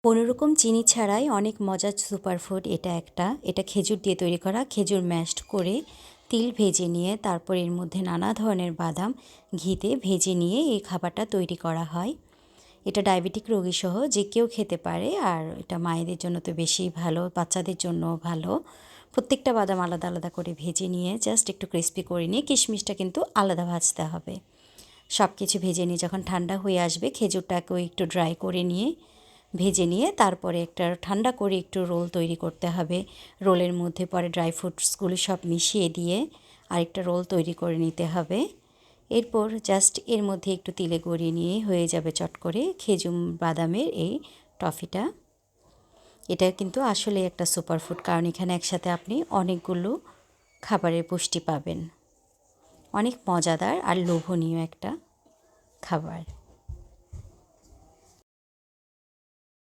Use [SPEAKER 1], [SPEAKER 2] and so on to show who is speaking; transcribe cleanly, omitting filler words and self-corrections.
[SPEAKER 1] কোনো রকম চিনি ছাড়াই অনেক মজার সুপারফুড এটা খেজুর দিয়ে তৈরি করা। খেজুর ম্যাশড করে তিল ভেজে নিয়ে তারপর এর মধ্যে নানা ধরনের বাদাম ঘিতে ভেজে নিয়ে এই খাবারটা তৈরি করা হয়। এটা ডায়াবেটিক রোগীসহ যে কেউ খেতে পারে, আর এটা মায়েদের জন্য তো বেশিই ভালো, বাচ্চাদের জন্যও ভালো। প্রত্যেকটা বাদাম আলাদা আলাদা করে ভেজে নিয়ে জাস্ট একটু ক্রিস্পি করে নিয়ে কিশমিশটা কিন্তু আলাদা ভাজতে হবে। সব কিছু ভেজে নিয়ে যখন ঠান্ডা হয়ে আসবে খেজুরটাকেও একটু ড্রাই করে নিয়ে ভেজে নিয়ে তারপরে একটা ঠান্ডা করে একটু রোল তৈরি করতে হবে। রোলের মধ্যে পরে ড্রাই ফ্রুটসগুলো সব মিশিয়ে দিয়ে আরেকটা রোল তৈরি করে নিতে হবে। এরপর জাস্ট এর মধ্যে একটু তিলে গড়িয়ে নিয়ে হয়ে যাবে চট করে খেজুর বাদামের এই টফিটা। এটা কিন্তু আসলে একটা সুপারফুড, কারণ এখানে একসাথে আপনি অনেকগুলো খাবারের পুষ্টি পাবেন। অনেক মজাদার আর লোভনীয় একটা খাবার।